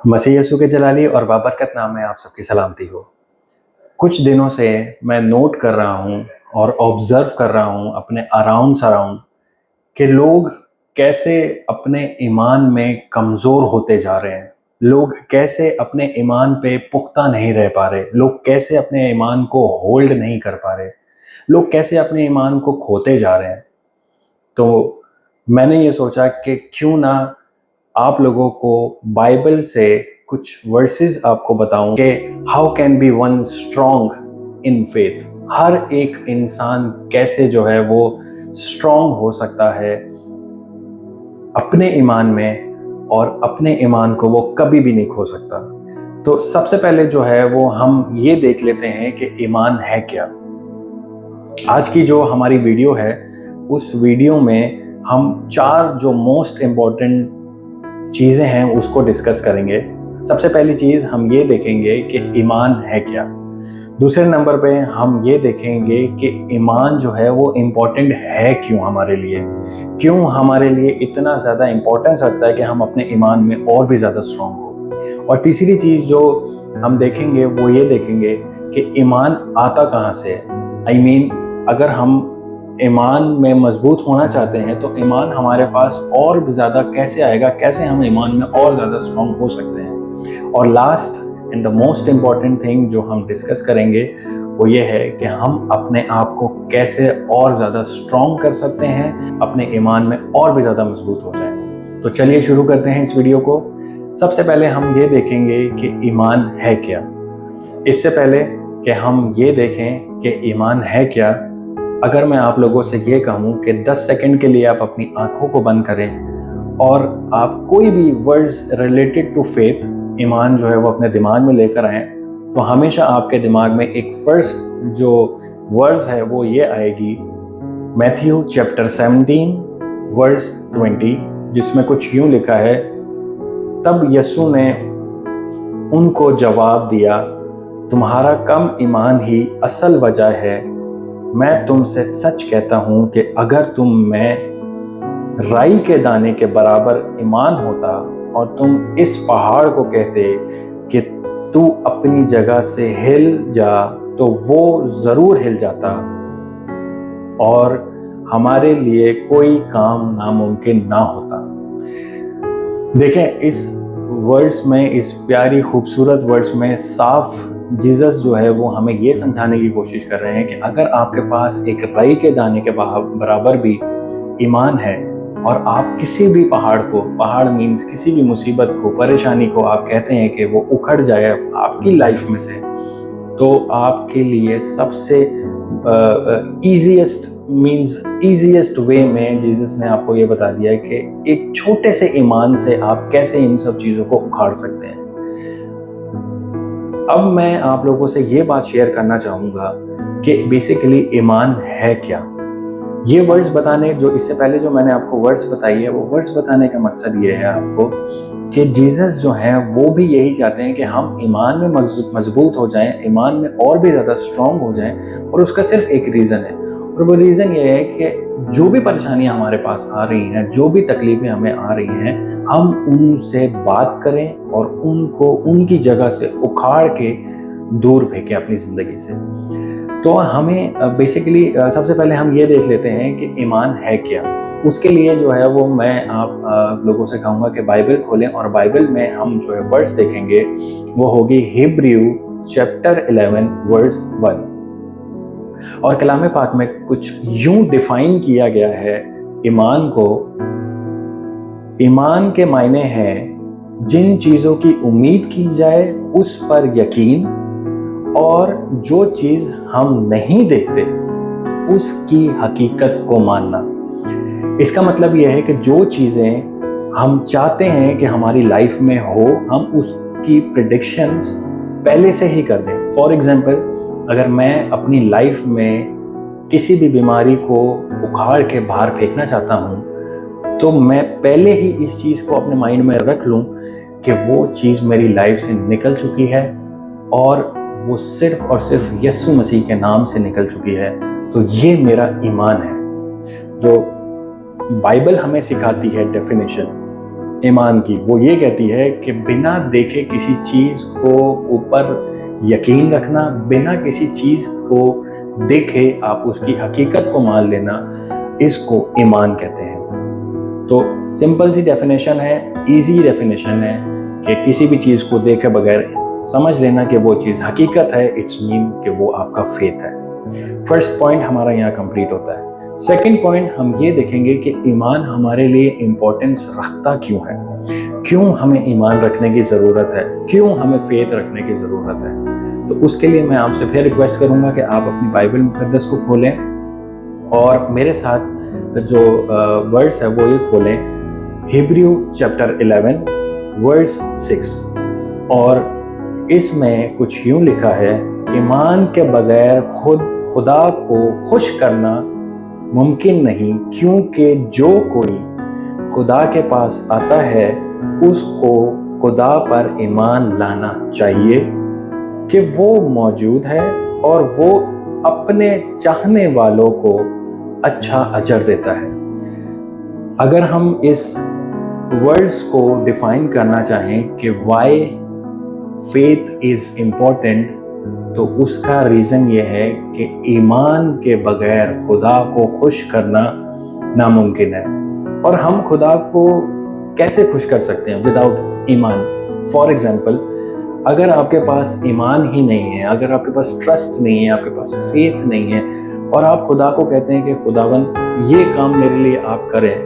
मसीह यीशु के जलाली और बाबरकत नाम में आप सबकी सलामती हो। कुछ दिनों से मैं नोट कर रहा हूँ और ऑब्जर्व कर रहा हूँ अपने अराउंड सराउंड कि लोग कैसे अपने ईमान में कमज़ोर होते जा रहे हैं। लोग कैसे अपने ईमान पे पुख्ता नहीं रह पा रहे। लोग कैसे अपने ईमान को होल्ड नहीं कर पा रहे। लोग कैसे अपने ईमान को खोते जा रहे हैं। तो मैंने ये सोचा कि क्यों ना आप लोगों को बाइबल से कुछ वर्सेस आपको बताऊं कि how can be one strong in faith. हर एक इंसान कैसे जो है वो स्ट्रॉन्ग हो सकता है अपने ईमान में, और अपने ईमान को वो कभी भी नहीं खो सकता। तो सबसे पहले जो है वो हम ये देख लेते हैं कि ईमान है क्या। आज की जो हमारी वीडियो है उस वीडियो में हम 4 जो मोस्ट इम्पॉर्टेंट चीज़ें हैं उसको डिस्कस करेंगे। सबसे पहली चीज़ हम ये देखेंगे कि ईमान है क्या। दूसरे नंबर पे हम ये देखेंगे कि ईमान जो है वो इम्पॉर्टेंट है क्यों हमारे लिए, क्यों हमारे लिए इतना ज़्यादा इम्पोर्टेंस रखता है कि हम अपने ईमान में और भी ज़्यादा स्ट्रॉन्ग हो। और तीसरी चीज़ जो हम देखेंगे वो ये देखेंगे कि ईमान आता कहाँ से है। आई मीन अगर हम ईमान में मजबूत होना चाहते हैं तो ईमान हमारे पास और भी ज़्यादा कैसे आएगा, कैसे हम ईमान में और ज़्यादा स्ट्रॉन्ग हो सकते हैं। और last and the most important thing जो हम डिस्कस करेंगे वो ये है कि हम अपने आप को कैसे और ज़्यादा स्ट्रॉन्ग कर सकते हैं, अपने ईमान में और भी ज़्यादा मजबूत हो जाए। तो चलिए शुरू करते हैं इस वीडियो को। सबसे पहले हम ये देखेंगे कि ईमान है क्या। इससे पहले कि हम ये देखें कि ईमान है क्या, अगर मैं आप लोगों से ये कहूँ कि 10 सेकंड के लिए आप अपनी आंखों को बंद करें और आप कोई भी वर्ड्स रिलेटेड टू फेथ, ईमान जो है वो अपने दिमाग में लेकर आएँ, तो हमेशा आपके दिमाग में एक फर्स्ट जो वर्ड्स है वो ये आएगी, मैथ्यू चैप्टर 17 वर्स 20, जिसमें कुछ यूँ लिखा है, तब यीशु ने उनको जवाब दिया, तुम्हारा कम ईमान ही असल वजह है। मैं तुमसे सच कहता हूँ कि अगर तुम में राई के दाने के बराबर ईमान होता और तुम इस पहाड़ को कहते कि तू अपनी जगह से हिल जा, तो वो ज़रूर हिल जाता और हमारे लिए कोई काम नामुमकिन ना होता। देखें, इस वर्ड्स में, इस प्यारी खूबसूरत वर्ड्स में साफ जीसस जो है वो हमें ये समझाने की कोशिश कर रहे हैं कि अगर आपके पास एक राई के दाने के बराबर भी ईमान है और आप किसी भी पहाड़ को, पहाड़ मीन्स किसी भी मुसीबत को, परेशानी को आप कहते हैं कि वो उखड़ जाए आपकी लाइफ में से, तो आपके लिए सबसे ईजीएस्ट वे में जीसस ने आपको ये बता दिया है कि एक छोटे से ईमान से आप कैसे इन सब चीज़ों को उखाड़ सकते हैं। अब मैं आप लोगों से ये बात शेयर करना चाहूँगा कि बेसिकली ईमान है क्या। ये वर्ड्स बताने, जो इससे पहले जो मैंने आपको वर्ड्स बताई है, वो वर्ड्स बताने का मकसद ये है आपको कि जीसस जो हैं वो भी यही चाहते हैं कि हम ईमान में मजबूत हो जाएं, ईमान में और भी ज़्यादा स्ट्रॉन्ग हो जाएं। और उसका सिर्फ एक रीज़न है, और वो रीज़न ये है कि जो भी परेशानियां हमारे पास आ रही हैं, जो भी तकलीफ़ें हमें आ रही हैं, हम उनसे बात करें और उनको उनकी जगह से उखाड़ के दूर फेंकें अपनी ज़िंदगी से। तो हमें बेसिकली सबसे पहले हम ये देख लेते हैं कि ईमान है क्या। उसके लिए जो है वो मैं आप लोगों से कहूँगा कि बाइबल खोलें, और बाइबल में हम जो है वर्ड्स देखेंगे वो होगी हिब्रू चैप्टर 11 वर्स 1। और कलाम पाक में कुछ यूं डिफाइन किया गया है ईमान को। ईमान के मायने हैं जिन चीज़ों की उम्मीद की जाए उस पर यकीन, और जो चीज़ हम नहीं देखते उसकी हकीकत को मानना। इसका मतलब यह है कि जो चीज़ें हम चाहते हैं कि हमारी लाइफ में हो, हम उसकी प्रेडिक्शंस पहले से ही कर दें। फॉर एग्जांपल, अगर मैं अपनी लाइफ में किसी भी बीमारी को उखाड़ के बाहर फेंकना चाहता हूँ, तो मैं पहले ही इस चीज़ को अपने माइंड में रख लूँ कि वो चीज़ मेरी लाइफ से निकल चुकी है और वो सिर्फ और सिर्फ यीशु मसीह के नाम से निकल चुकी है। तो ये मेरा ईमान है। जो बाइबल हमें सिखाती है डेफिनेशन ईमान की, वो ये कहती है कि बिना देखे किसी चीज़ को ऊपर यकीन रखना, बिना किसी चीज़ को देखे आप उसकी हकीकत को मान लेना, इसको ईमान कहते हैं। तो सिंपल सी डेफिनेशन है, इजी डेफिनेशन है कि किसी भी चीज़ को देखे बगैर समझ लेना कि वो चीज़ हकीकत है, इट्स मीन कि वो आपका फेथ है। फर्स्ट पॉइंट हमारा यहाँ कंप्लीट होता है। सेकंड पॉइंट हम ये देखेंगे कि ईमान हमारे लिए इम्पोर्टेंस रखता क्यों है, क्यों हमें ईमान रखने की ज़रूरत है, क्यों हमें फेथ रखने की ज़रूरत है। तो उसके लिए मैं आपसे फिर रिक्वेस्ट करूँगा कि आप अपनी बाइबल मुक़द्दस को खोलें और मेरे साथ जो वर्ड्स है वो ये खोलें, हिब्रू चैप्टर 11 वर्स 6। और इसमें कुछ यूं लिखा है, ईमान के बगैर खुदा को खुश करना मुमकिन नहीं, क्योंकि जो कोई खुदा के पास आता है उसको खुदा पर ईमान लाना चाहिए कि वो मौजूद है और वो अपने चाहने वालों को अच्छा अजर देता है। अगर हम इस वर्ड्स को डिफाइन करना चाहें कि वाई फेथ इज इम्पोर्टेंट, तो उसका रीज़न ये है कि ईमान के बगैर खुदा को खुश करना नामुमकिन है। और हम खुदा को कैसे खुश कर सकते हैं विदाउट ईमान? फॉर एग्जाम्पल, अगर आपके पास ईमान ही नहीं है, अगर आपके पास ट्रस्ट नहीं है, आपके पास फेथ नहीं है, और आप खुदा को कहते हैं कि खुदावन ये काम मेरे लिए आप करें,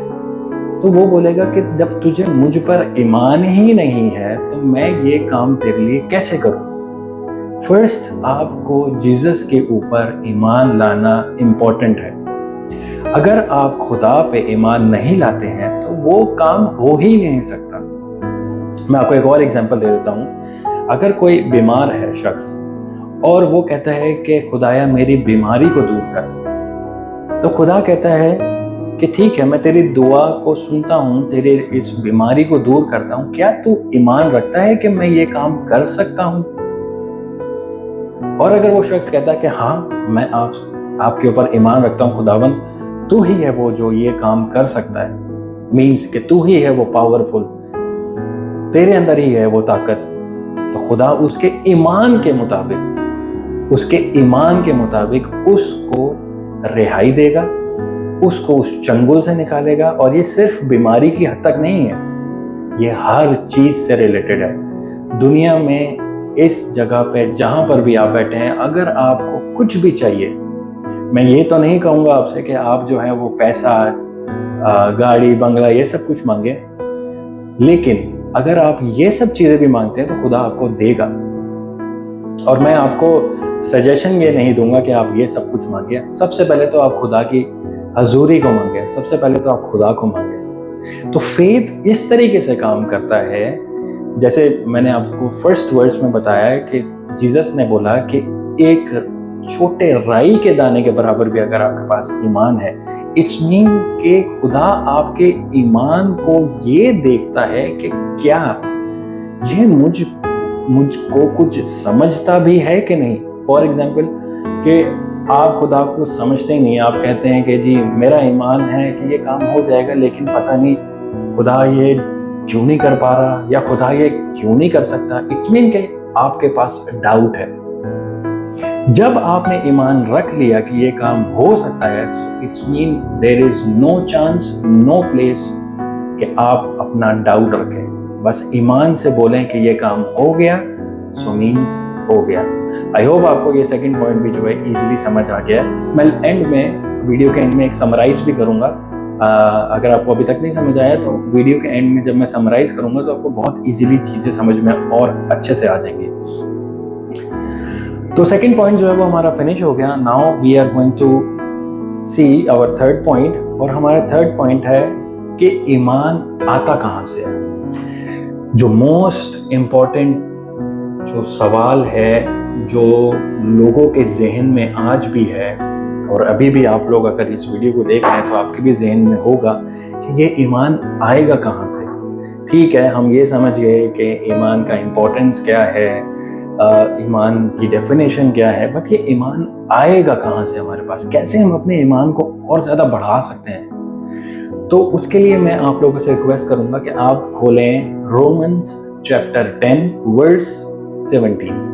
तो वो बोलेगा कि जब तुझे मुझ पर ईमान ही नहीं है तो मैं ये काम तेरे लिए कैसे करूं? फर्स्ट आपको जीसस के ऊपर ईमान लाना इम्पोर्टेंट है। अगर आप खुदा पे ईमान नहीं लाते हैं तो वो काम हो ही नहीं सकता। मैं आपको एक और एग्जांपल दे देता हूँ। अगर कोई बीमार है शख्स और वो कहता है कि खुदाया मेरी बीमारी को दूर कर, तो खुदा कहता है कि ठीक है, मैं तेरी दुआ को सुनता हूँ, तेरे इस बीमारी को दूर करता हूँ, क्या तू ईमान रखता है कि मैं ये काम कर सकता हूँ? और अगर वो शख्स कहता है कि हाँ, मैं आपके ऊपर ईमान रखता हूँ खुदावन, तू ही है वो जो ये काम कर सकता है, मीन्स कि तू ही है वो पावरफुल, तेरे अंदर ही है वो ताकत, तो खुदा उसके ईमान के मुताबिक उसको रिहाई देगा, उसको उस चंगुल से निकालेगा। और ये सिर्फ बीमारी की हद तक नहीं है, ये हर चीज से रिलेटेड है। दुनिया में इस जगह पे जहां पर भी आप बैठे हैं, अगर आपको कुछ भी चाहिए, मैं ये तो नहीं कहूंगा आपसे कि आप जो है वो पैसा, गाड़ी, बंगला, ये सब कुछ मांगे, लेकिन अगर आप ये सब चीजें भी मांगते हैं तो खुदा आपको देगा। और मैं आपको सजेशन ये नहीं दूंगा कि आप ये सब कुछ मांगे। सबसे पहले तो आप खुदा की हजूरी को मांगे, सबसे पहले तो आप खुदा को मांगे। तो फेथ इस तरीके से काम करता है, जैसे मैंने आपको फर्स्ट वर्स में बताया है कि जीसस ने बोला कि एक छोटे राई के दाने के बराबर भी अगर आपके पास ईमान है, इट्स मीन कि खुदा आपके ईमान को ये देखता है कि क्या ये मुझको कुछ समझता भी है कि नहीं। फॉर एग्जाम्पल कि आप खुदा को समझते ही नहीं, आप कहते हैं कि जी मेरा ईमान है कि ये काम हो जाएगा, लेकिन पता नहीं खुदा ये क्यों नहीं कर पा रहा, या खुदा ये क्यों नहीं कर सकता। इट्स मीन कि आपके पास डाउट है। जब आपने ईमान रख लिया कि ये काम हो सकता है, it's mean there is no chance, no place कि आप अपना डाउट रखें। बस ईमान से बोलें कि ये काम हो गया, सो मीन्स हो गया। आई होप आपको ये सेकंड पॉइंट भी जो है इजीली समझ आ गया है। मैं एंड में, वीडियो के एंड में एक समराइज भी करूंगा। अगर आपको अभी तक नहीं समझ आया तो वीडियो के एंड में जब मैं समराइज करूंगा तो आपको बहुत इजीली चीजें समझ में और अच्छे से आ जाएंगी। तो सेकंड पॉइंट जो है वो हमारा फिनिश हो गया। Now we are going to see our third point, और हमारा थर्ड पॉइंट है कि ईमान आता कहाँ से है। जो मोस्ट इम्पॉर्टेंट जो सवाल है, जो लोगों के जहन में आज भी है, और अभी भी आप लोग अगर इस वीडियो को देख रहे हैं तो आपके भी जहन में होगा कि ये ईमान आएगा कहाँ से। ठीक है, हम ये समझ गए कि ईमान का इम्पोर्टेंस क्या है, ईमान की डेफिनेशन क्या है, बट ये ईमान आएगा कहाँ से हमारे पास, कैसे हम अपने ईमान को और ज़्यादा बढ़ा सकते हैं। तो उसके लिए मैं आप लोगों से रिक्वेस्ट करूँगा कि आप खोलें Romans chapter 10 verse 17।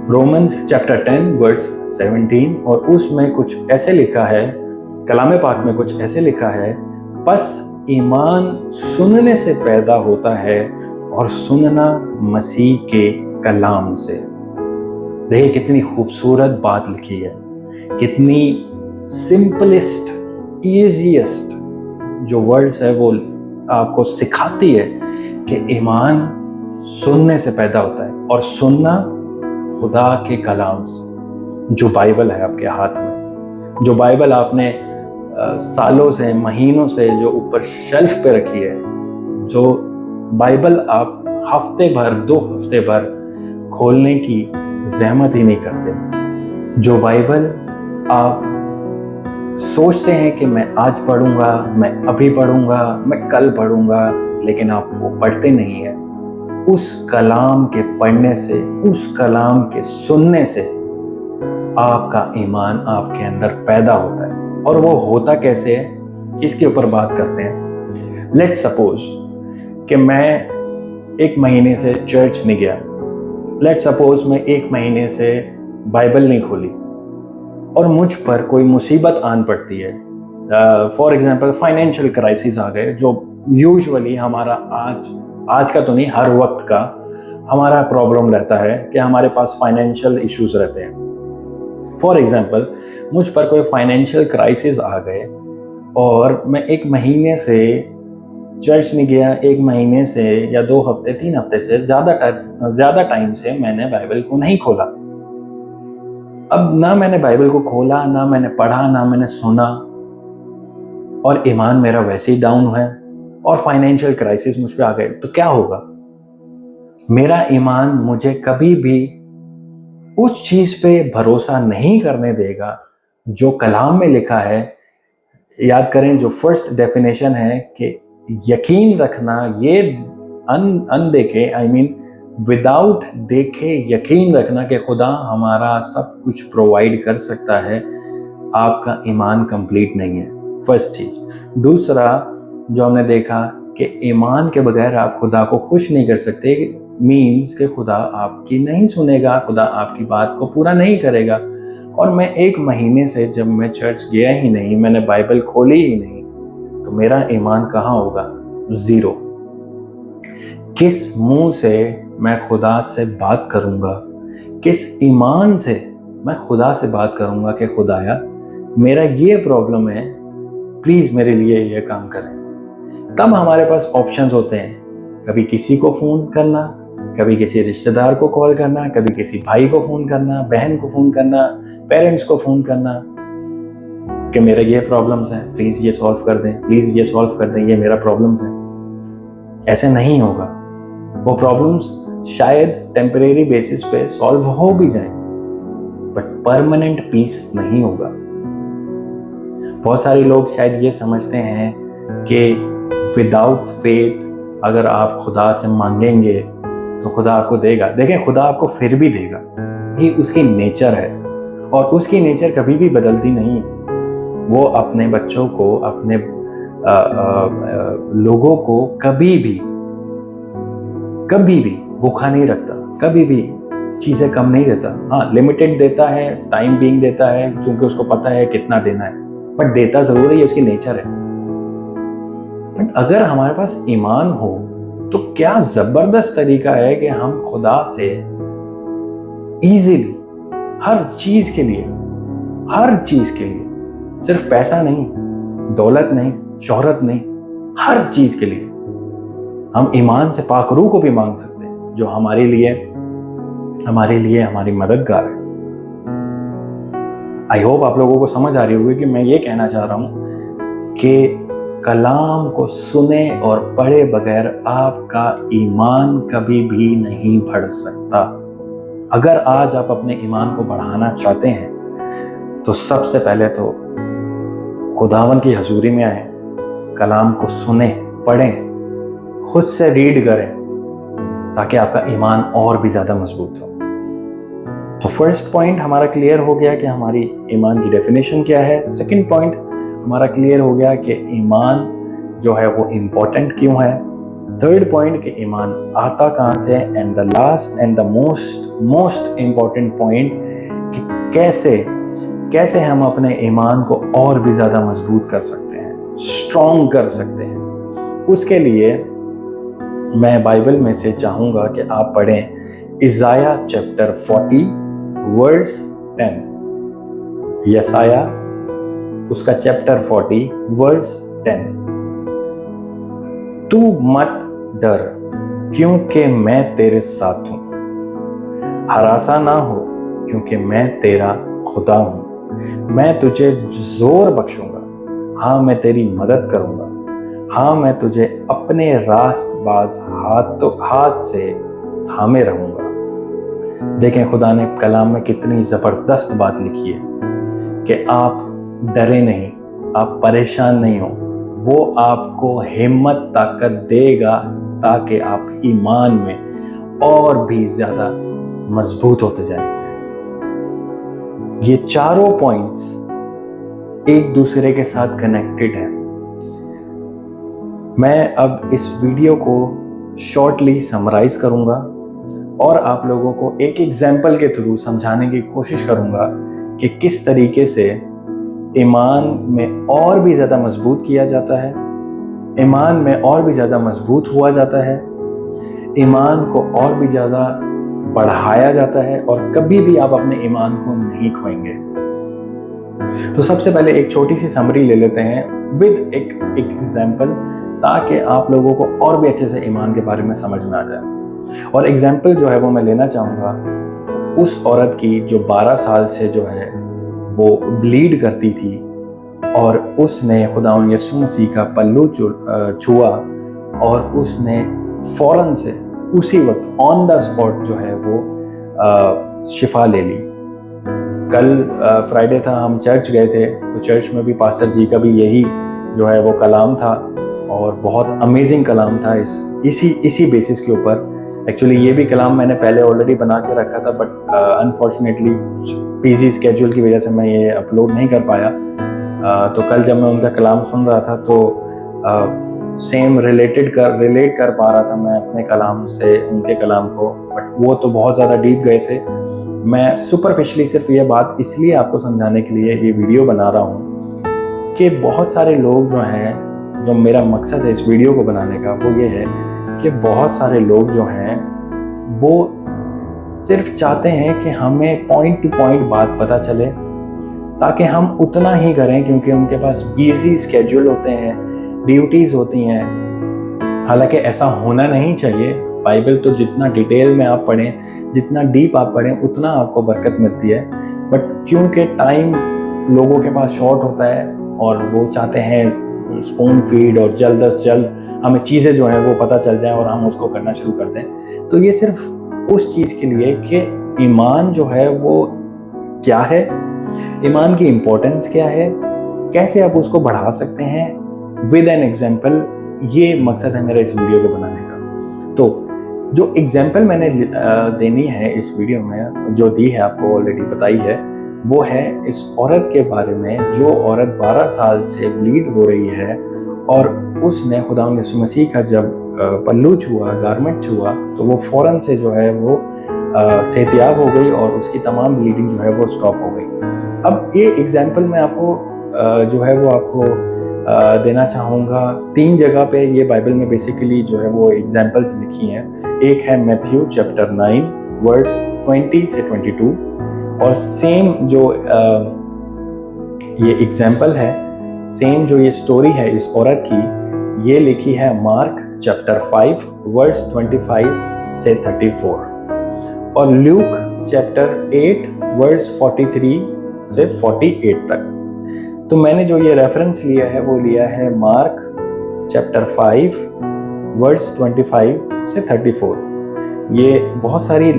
Romans chapter 10 verse 17, और उसमें कुछ ऐसे लिखा है, कलाम पाक में कुछ ऐसे लिखा है, बस ईमान सुनने से पैदा होता है और सुनना मसीह के कलाम से। देखिए कितनी खूबसूरत बात लिखी है, कितनी सिंपलेस्ट ईजीएस्ट जो वर्ड्स है वो आपको सिखाती है कि ईमान सुनने से पैदा होता है, और सुनना खुदा के कलाम से। जो बाइबल है आपके हाथ में, जो बाइबल आपने सालों से महीनों से जो ऊपर शेल्फ पे रखी है, जो बाइबल आप हफ्ते भर 2 हफ्ते भर खोलने की जहमत ही नहीं करते, जो बाइबल आप सोचते हैं कि मैं आज पढ़ूंगा, मैं अभी पढ़ूंगा, मैं कल पढ़ूंगा, लेकिन आप वो पढ़ते नहीं है। उस कलाम के पढ़ने से, उस कलाम के सुनने से आपका ईमान आपके अंदर पैदा होता है। और वो होता कैसे है, इसके ऊपर बात करते हैं। लेट्स सपोज कि मैं 1 महीने से चर्च नहीं गया, लेट्स सपोज मैं 1 महीने से बाइबल नहीं खोली, और मुझ पर कोई मुसीबत आन पड़ती है। फॉर एग्जांपल फाइनेंशियल क्राइसिस आ गए, जो यूजुअली हमारा आज का तो नहीं, हर वक्त का हमारा प्रॉब्लम रहता है कि हमारे पास फाइनेंशियल इश्यूज रहते हैं। फॉर एग्जांपल मुझ पर कोई फाइनेंशियल क्राइसिस आ गए और मैं 1 महीने से चर्च नहीं गया, 1 महीने से या 2 हफ्ते 3 हफ्ते से ज़्यादा टाइम से मैंने बाइबल को नहीं खोला। अब ना मैंने बाइबल को खोला, ना मैंने पढ़ा, ना मैंने सुना, और ईमान मेरा वैसे ही डाउन है, और फाइनेंशियल क्राइसिस मुझ पे आ गए, तो क्या होगा? मेरा ईमान मुझे कभी भी उस चीज़ पे भरोसा नहीं करने देगा जो कलाम में लिखा है। याद करें जो फर्स्ट डेफिनेशन है कि यकीन रखना, ये अनदेखे, आई मीन विदाउट देखे यकीन रखना कि खुदा हमारा सब कुछ प्रोवाइड कर सकता है, आपका ईमान कंप्लीट नहीं है, फर्स्ट चीज़। दूसरा जो हमने देखा कि ईमान के बगैर आप खुदा को खुश नहीं कर सकते, मीन्स कि खुदा आपकी नहीं सुनेगा, खुदा आपकी बात को पूरा नहीं करेगा। और मैं 1 महीने से जब मैं चर्च गया ही नहीं, मैंने बाइबल खोली ही नहीं, तो मेरा ईमान कहाँ होगा? 0। किस मुंह से मैं खुदा से बात करूँगा, किस ईमान से मैं खुदा से बात करूँगा कि खुदाया मेरा ये प्रॉब्लम है, प्लीज़ मेरे लिए ये काम करें। तब हमारे पास ऑप्शंस होते हैं, कभी किसी को फ़ोन करना, कभी किसी रिश्तेदार को कॉल करना, कभी किसी भाई को फ़ोन करना, बहन को फ़ोन करना, पेरेंट्स को फ़ोन करना कि मेरे ये प्रॉब्लम्स हैं, प्लीज़ ये सॉल्व कर दें, प्लीज़ ये सॉल्व कर दें, ये मेरा प्रॉब्लम्स है। ऐसे नहीं होगा। वो प्रॉब्लम्स शायद टेम्परेरी बेसिस पे सॉल्व हो भी जाएं, बट परमानेंट पीस नहीं होगा। बहुत सारे लोग शायद ये समझते हैं कि विदाउट फेथ अगर आप खुदा से मांगेंगे तो खुदा आपको देगा। देखें, खुदा आपको फिर भी देगा, ये उसकी नेचर है, और उसकी नेचर कभी भी बदलती नहीं है। वो अपने बच्चों को, अपने लोगों को कभी भी भूखा नहीं रखता, कभी भी चीज़ें कम नहीं देता। हाँ, लिमिटेड देता है, टाइम बीइंग देता है, क्योंकि उसको पता है कितना देना है, बट देता ज़रूर है, ये उसकी नेचर है। बट अगर हमारे पास ईमान हो तो क्या ज़बरदस्त तरीका है कि हम खुदा से इजीली हर चीज़ के लिए, सिर्फ पैसा नहीं, दौलत नहीं, शोहरत नहीं, हर चीज़ के लिए हम ईमान से पाकरू को भी मांग सकते हैं, जो हमारे लिए हमारी मददगार है। आई होप आप लोगों को समझ आ रही होगी कि मैं ये कहना चाह रहा हूँ कि कलाम को सुने और पढ़े बगैर आपका ईमान कभी भी नहीं बढ़ सकता। अगर आज आप अपने ईमान को बढ़ाना चाहते हैं तो सबसे पहले तो खुदावन की हजूरी में आए, कलाम को सुने, पढ़ें, खुद से रीड करें, ताकि आपका ईमान और भी ज़्यादा मजबूत हो। तो फर्स्ट पॉइंट हमारा क्लियर हो गया कि हमारी ईमान की डेफिनेशन क्या है। सेकंड पॉइंट हमारा क्लियर हो गया कि ईमान जो है वो इम्पोर्टेंट क्यों है। थर्ड पॉइंट कि ईमान आता कहाँ से। And the last and the most important point कि कैसे हम अपने ईमान को और भी ज़्यादा मजबूत कर सकते हैं, स्ट्रॉन्ग कर सकते हैं। उसके लिए मैं बाइबल में से चाहूँगा कि आप पढ़ें इज़ाया चैप्टर 40 वर्स 10। यसाया उसका चैप्टर 40 वर्स 10। तू मत डर क्योंकि मैं तेरे साथ हूँ, हरासा ना हो क्योंकि मैं तेरा खुदा हूँ। मैं तुझे जोर बख्शूंगा, हाँ मैं तेरी मदद करूंगा, हाँ मैं तुझे अपने रास्तबाज हाथ से थामे रहूंगा। देखें खुदा ने कलाम में कितनी ज़बरदस्त बात लिखी है कि आप डरे नहीं, आप परेशान नहीं हो। वो आपको हिम्मत ताकत देगा ताकि आप ईमान में और भी ज़्यादा मजबूत होते जाएं। ये चारों पॉइंट्स एक दूसरे के साथ कनेक्टेड हैं। मैं अब इस वीडियो को शॉर्टली समराइज करूंगा और आप लोगों को एक एग्जाम्पल के थ्रू समझाने की कोशिश करूंगा कि किस तरीके से ईमान में और भी ज़्यादा मजबूत किया जाता है, ईमान में और भी ज़्यादा मजबूत हुआ जाता है, ईमान को और भी ज़्यादा बढ़ाया जाता है और कभी भी आप अपने ईमान को नहीं खोएंगे। तो सबसे पहले एक छोटी सी समरी ले लेते हैं विद एक एग्जाम्पल, ताकि आप लोगों को और भी अच्छे से ईमान के बारे में समझ में आ जाए। और एग्जाम्पल जो है वो मैं लेना चाहूँगा उस औरत की जो 12 साल से जो है वो ब्लीड करती थी और उसने खुदावंद यीशु मसीह का पल्लू छुआ और उसने फौरन से उसी वक्त ऑन द स्पॉट जो है वो शिफा ले ली। कल फ्राइडे था, हम चर्च गए थे, तो चर्च में भी पास्टर जी का भी यही जो है वो कलाम था और बहुत अमेजिंग कलाम था इसी बेसिस के ऊपर। एक्चुअली ये भी कलाम मैंने पहले ऑलरेडी बना के रखा था, बट अनफॉर्चुनेटली बिजी स्केड्यूल की वजह से मैं ये अपलोड नहीं कर पाया। तो कल जब मैं उनका कलाम सुन रहा था तो सेम रिलेट कर पा रहा था मैं अपने कलाम से उनके कलाम को, बट वो तो बहुत ज़्यादा डीप गए थे। मैं सुपरफिशली सिर्फ ये बात इसलिए आपको समझाने के लिए ये वीडियो बना रहा हूँ कि बहुत सारे लोग जो हैं, जो मेरा मकसद है इस वीडियो को बनाने का वो ये है कि बहुत सारे लोग जो हैं वो सिर्फ चाहते हैं कि हमें पॉइंट टू पॉइंट बात पता चले ताकि हम उतना ही करें, क्योंकि उनके पास बिजी स्केड्यूल होते हैं, ड्यूटीज़ होती हैं। हालांकि ऐसा होना नहीं चाहिए। बाइबल तो जितना डिटेल में आप पढ़ें, जितना डीप आप पढ़ें, उतना आपको बरकत मिलती है। बट क्योंकि टाइम लोगों के पास शॉर्ट होता है और वो चाहते हैं स्पून फीड और जल्द से जल्द हमें चीज़ें जो हैं वो पता चल जाएं और हम उसको करना शुरू कर दें, तो ये सिर्फ उस चीज़ के लिए कि ईमान जो है वो क्या है, ईमान की इम्पोर्टेंस क्या है, कैसे आप उसको बढ़ा सकते हैं विद एन एग्जाम्पल। ये मकसद है मेरा इस वीडियो को बनाने का। तो जो एग्जाम्पल मैंने देनी है इस वीडियो में, जो दी है आपको ऑलरेडी बताई है, वो है इस औरत के बारे में जो औरत 12 साल से ब्लीड हो रही है और उसने खुदावंद यीशु मसीह का जब पल्लू छुआ, गारमेंट छुआ, तो वो फ़ौरन से जो है वो सेहतियाब हो गई और उसकी तमाम ब्लीडिंग जो है वो स्टॉप हो गई। अब ये एग्जाम्पल मैं आपको जो है वो आपको देना चाहूँगा 3 जगह पे। ये बाइबल में बेसिकली जो है वो एग्जाम्पल्स लिखी हैं। एक है मैथ्यू चैप्टर 9 वर्स 20 से 22 और सेम जो ये एग्जाम्पल है, सेम जो ये स्टोरी है इस औरत की, ये लिखी है मार्क चैप्टर 5 वर्स 25 से 34 और ल्यूक चैप्टर 8 वर्स 43 से 48 तक। तो मैंने जो ये रेफरेंस लिया है वो लिया है मार्क चैप्टर 5 वर्स 25 से 34। ये बहुत सारी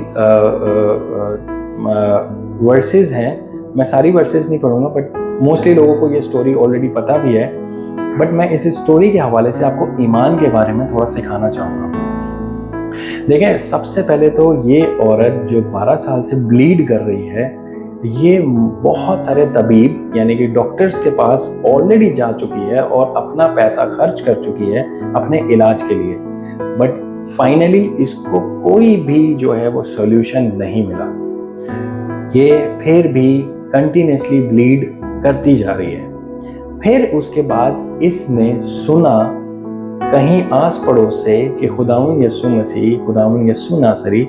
वर्सेस हैं, मैं सारी वर्सेस नहीं पढ़ूंगा, बट मोस्टली लोगों को ये स्टोरी ऑलरेडी पता भी है। बट मैं इस स्टोरी के हवाले से आपको ईमान के बारे में थोड़ा सिखाना चाहूँगा। देखिए, सबसे पहले तो ये औरत जो 12 साल से ब्लीड कर रही है, ये बहुत सारे तबीब यानी कि डॉक्टर्स के पास ऑलरेडी जा चुकी है और अपना पैसा खर्च कर चुकी है अपने इलाज के लिए, बट फाइनली इसको कोई भी जो है वो सॉल्यूशन नहीं मिला। ये फिर भी कंटिन्यूसली ब्लीड करती जा रही है। फिर उसके बाद इसने सुना कहीं आस पड़ोस से कि खुदावंद यीशु मसीह, खुदावंद यीशु नासरी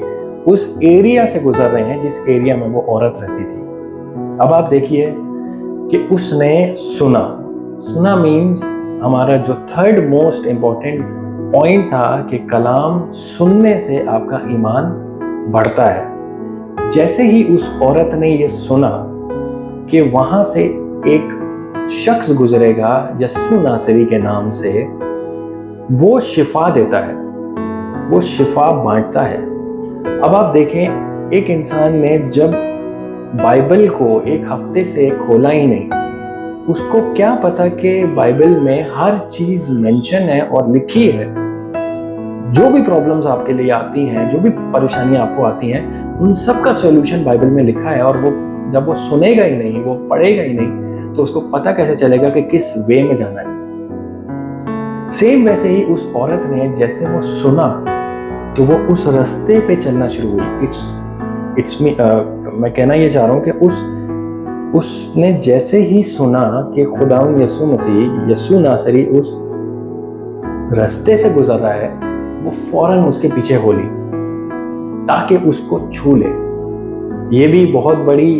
उस एरिया से गुजर रहे हैं जिस एरिया में वो औरत रहती थी। अब आप देखिए कि उसने सुना मीन्स हमारा जो थर्ड मोस्ट इम्पोर्टेंट पॉइंट था कि कलाम सुनने से आपका ईमान बढ़ता है। जैसे ही उस औरत ने ये सुना कि वहां से एक शख्स गुजरेगा यीशु नासरी के नाम से, वो शिफा देता है, वो शिफा बांटता है। अब आप देखें, एक इंसान ने जब बाइबल को एक हफ्ते से खोला ही नहीं, उसको क्या पता कि बाइबल में हर चीज मेंशन है और लिखी है। जो भी प्रॉब्लम्स आपके लिए आती हैं, जो भी परेशानियां आपको आती हैं, उन सब का सॉल्यूशन बाइबल में लिखा है। और वो जब वो सुनेगा ही नहीं, वो पढ़ेगा ही नहीं, तो उसको पता कैसे चलेगा कि किस वे में जाना है। सेम वैसे ही उस औरत ने जैसे वो सुना तो वो उस रास्ते पे चलना शुरू हुई। इट्स मी मैं कहना ये चाह रहा हूँ कि उसने जैसे ही सुना कि खुदावंद यीशु मसीह, यीशु नासरी उस रास्ते से गुजर रहा है, वो फौरन उसके पीछे हो ली ताकि उसको छू ले। ये भी बहुत बड़ी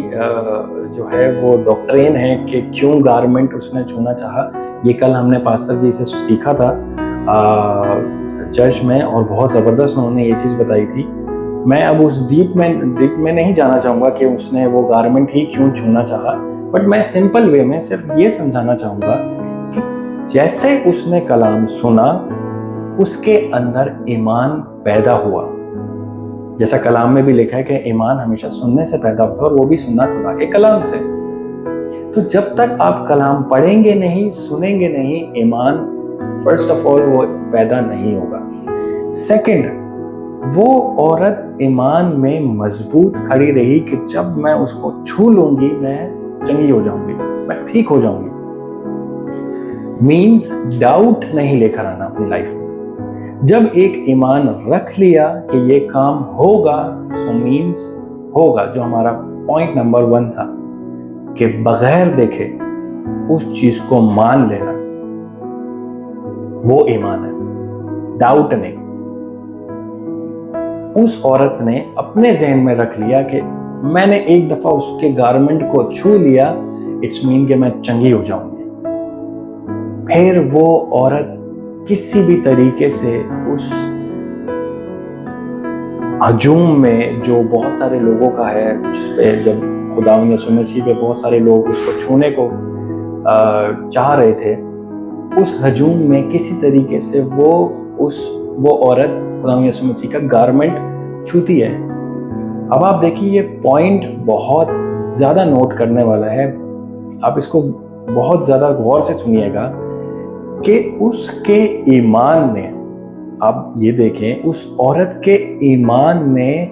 जो है वो डॉक्ट्रिन है कि क्यों गारमेंट उसने छूना चाहा। ये कल हमने पास्टर जी से सीखा था चर्च में, और बहुत ज़बरदस्त उन्होंने ये चीज़ बताई थी। मैं अब उस डीप में नहीं जाना चाहूँगा कि उसने वो गारमेंट ही क्यों छूना चाहा, बट मैं सिंपल वे में सिर्फ ये समझाना चाहूँगा कि जैसे उसने कलाम सुना, उसके अंदर ईमान पैदा हुआ। जैसा कलाम में भी लिखा है कि ईमान हमेशा सुनने से पैदा होता है, और वो भी सुनना खुदा के कलाम से। तो जब तक आप कलाम पढ़ेंगे नहीं, सुनेंगे नहीं, ईमान फर्स्ट ऑफ ऑल वो पैदा नहीं होगा। सेकंड, वो औरत ईमान में मजबूत खड़ी रही कि जब मैं उसको छू लूंगी मैं चंगी हो जाऊंगी, मैं ठीक हो जाऊंगी। मीन्स डाउट नहीं लेकर आना अपनी लाइफ में। जब एक ईमान रख लिया कि ये काम होगा, सो मीन्स होगा। जो हमारा पॉइंट नंबर 1 था कि बगैर देखे उस चीज को मान लेना, वो ईमान है, डाउट नहीं। उस औरत ने अपने ज़हन में रख लिया कि मैंने एक दफा उसके गारमेंट को छू लिया, इट्स मीन कि मैं चंगी हो जाऊंगी। फिर वो औरत किसी भी तरीके से उस हजूम में जो बहुत सारे लोगों का है, जिसपे जब खुदावंद यीशु मसीह पे बहुत सारे लोग उसको छूने को चाह रहे थे, उस हजूम में किसी तरीके से वो औरत खुदावंद यीशु मसीह का गारमेंट छूती है। अब आप देखिए, ये पॉइंट बहुत ज़्यादा नोट करने वाला है। आप इसको बहुत ज़्यादा गौर से सुनिएगा कि उसके ईमान ने, आप ये देखें, उस औरत के ईमान ने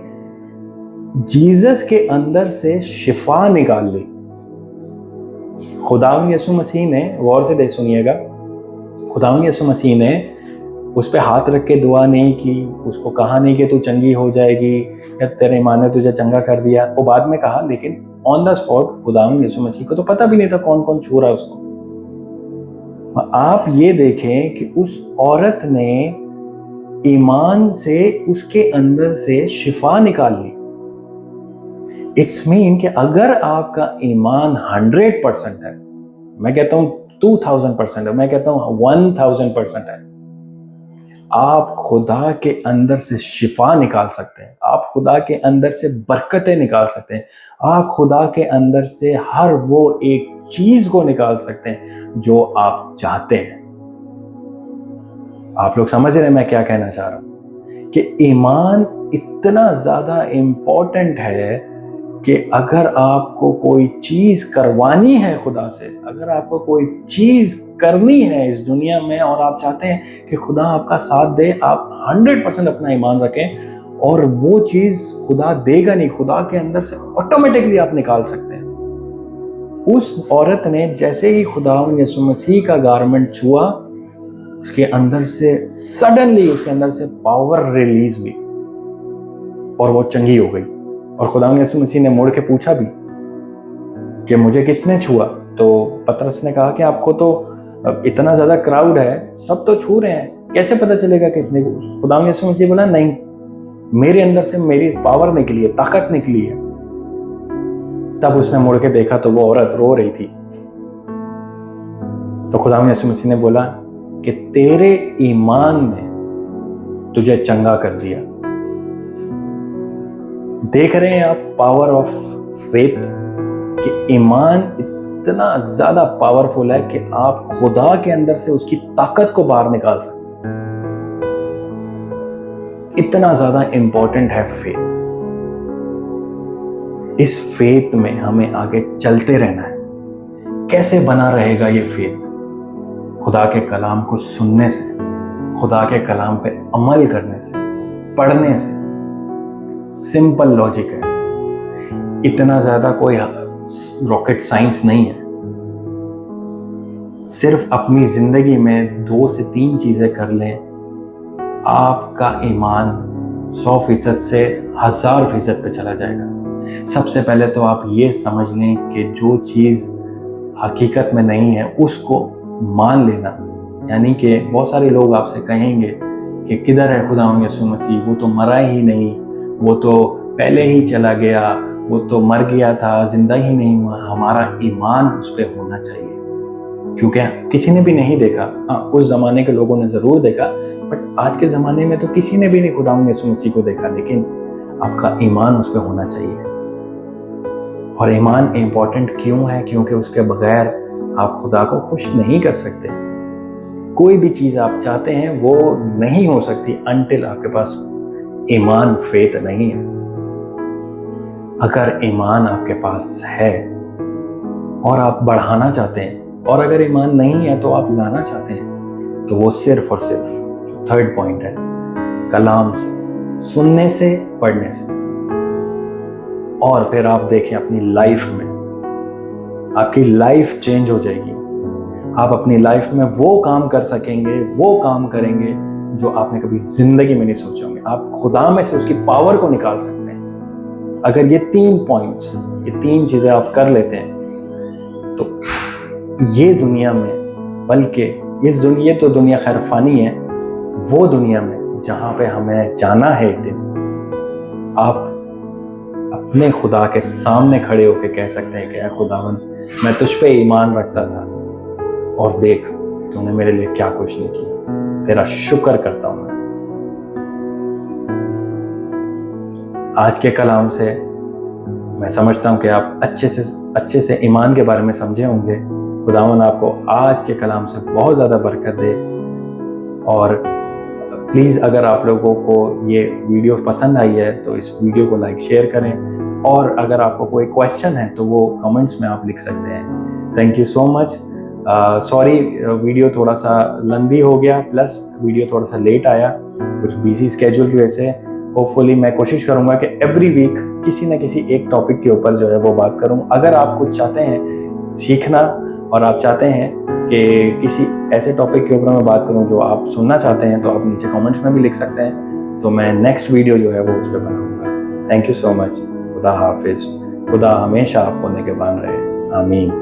जीसस के अंदर से शिफा निकाल ली। खुदावंद यीशु मसीह ने, गौर से सुनिएगा, खुदावंद यीशु मसीह ने उस पर हाथ रख के दुआ नहीं की, उसको कहा नहीं कि तू चंगी हो जाएगी या तेरे ईमान ने तुझे चंगा कर दिया, वो बाद में कहा। लेकिन ऑन द स्पॉट खुदावंद यीशु मसीह को तो पता भी नहीं था कौन कौन छू रहा है उसको। आप ये देखें कि उस औरत ने ईमान से उसके अंदर से शिफा निकाल ली। इट्स मीन कि अगर आपका ईमान 100% है, मैं कहता हूं 2000% है, मैं कहता हूं 1000% है, आप खुदा के अंदर से शिफा निकाल सकते हैं, आप खुदा के अंदर से बरकतें निकाल सकते हैं, आप खुदा के अंदर से हर वो एक चीज को निकाल सकते हैं जो आप चाहते हैं। आप लोग समझ रहे हैं मैं क्या कहना चाह रहा हूं? कि ईमान इतना ज्यादा इंपॉर्टेंट है कि अगर आपको कोई चीज़ करवानी है खुदा से, अगर आपको कोई चीज़ करनी है इस दुनिया में और आप चाहते हैं कि खुदा आपका साथ दे, आप 100% अपना ईमान रखें और वो चीज़ खुदा देगा नहीं, खुदा के अंदर से ऑटोमेटिकली आप निकाल सकते हैं। उस औरत ने जैसे ही खुदा यीशु मसीह का गारमेंट छुआ, उसके अंदर से सडनली उसके अंदर से पावर रिलीज हुई और वो चंगी हो गई। और खुदा यीशु मसीह ने मुड़ के पूछा भी कि मुझे किसने छुआ? तो पतरस ने कहा कि आपको तो इतना ज्यादा क्राउड है, सब तो छू रहे हैं, कैसे पता चलेगा किसने? खुदा यीशु मसीह बोला नहीं, मेरे अंदर से मेरी पावर निकली है, ताकत निकली है। तब उसने मुड़ के देखा तो वो औरत रो रही थी। तो खुदा यीशु मसीह ने बोला कि तेरे ईमान ने तुझे चंगा कर दिया। देख रहे हैं आप पावर ऑफ फेथ, कि ईमान इतना ज्यादा पावरफुल है कि आप खुदा के अंदर से उसकी ताकत को बाहर निकाल सकते हैं। इतना ज्यादा इंपॉर्टेंट है फेथ। इस फेथ में हमें आगे चलते रहना है। कैसे बना रहेगा ये फेथ? खुदा के कलाम को सुनने से, खुदा के कलाम पे अमल करने से, पढ़ने से। सिंपल लॉजिक है, इतना ज्यादा कोई रॉकेट साइंस नहीं है। सिर्फ अपनी जिंदगी में 2 से 3 चीजें कर लें, आपका ईमान 100% से 1000% पे चला जाएगा। सबसे पहले तो आप ये समझ लें कि जो चीज हकीकत में नहीं है उसको मान लेना। यानी कि बहुत सारे लोग आपसे कहेंगे कि किधर है खुदा यीशु मसीह, वो तो मरा ही नहीं, वो तो पहले ही चला गया, वो तो मर गया था, जिंदा ही नहीं हुआ। हमारा ईमान उस पर होना चाहिए, क्योंकि किसी ने भी नहीं देखा। हाँ, उस जमाने के लोगों ने जरूर देखा, बट आज के जमाने में तो किसी ने भी नहीं खुदा यीशु मसीह को देखा, लेकिन आपका ईमान उस पर होना चाहिए। और ईमान इम्पोर्टेंट क्यों है? क्योंकि उसके बगैर आप खुदा को खुश नहीं कर सकते। कोई भी चीज आप चाहते हैं वो नहीं हो सकती अनटिल आपके पास ईमान, फेथ नहीं है। अगर ईमान आपके पास है और आप बढ़ाना चाहते हैं, और अगर ईमान नहीं है तो आप लाना चाहते हैं, तो वो सिर्फ और सिर्फ जो 3rd पॉइंट है, कलाम से, सुनने से, पढ़ने से। और फिर आप देखें अपनी लाइफ में, आपकी लाइफ चेंज हो जाएगी। आप अपनी लाइफ में वो काम कर सकेंगे, वो काम करेंगे जो आपने कभी जिंदगी में नहीं सोचे होंगे। आप खुदा में से उसकी पावर को निकाल सकते हैं। अगर ये 3 पॉइंट्स, ये 3 चीजें आप कर लेते हैं, तो ये दुनिया में, बल्कि इस दुनिया, तो दुनिया खैर फानी है, वो दुनिया में जहां पे हमें जाना है एक दिन, आप अपने खुदा के सामने खड़े होकर कह सकते हैं कि खुदावन, मैं तुझ पे ईमान रखता था और देख तूने मेरे लिए क्या कुछ नहीं किया, तेरा शुक्र करता हूं मैं। आज के कलाम से मैं समझता हूं कि आप अच्छे से ईमान के बारे में समझे होंगे। खुदावन आपको आज के कलाम से बहुत ज़्यादा बरकत दे। और प्लीज़ अगर आप लोगों को ये वीडियो पसंद आई है तो इस वीडियो को लाइक शेयर करें, और अगर आपको कोई क्वेश्चन है तो वो कमेंट्स में आप लिख सकते हैं। Thank you so much. Sorry video थोड़ा सा लंबी हो गया, प्लस वीडियो थोड़ा सा लेट आया, कुछ बिजी स्केड्यूल की वजह से। होपफुली मैं कोशिश करूंगा कि एवरी वीक किसी न किसी एक टॉपिक के ऊपर जो है वो बात करूं। अगर आप कुछ चाहते हैं सीखना और आप चाहते हैं कि किसी ऐसे टॉपिक के ऊपर मैं बात करूं जो आप सुनना चाहते हैं, तो आप नीचे कमेंट्स में भी लिख सकते हैं, तो मैं नेक्स्ट वीडियो जो है वो उस पर बनाऊंगा। Thank you so much. खुदा हाफिज। खुदा हमेशा आपको निगहबान रहे। आमीन।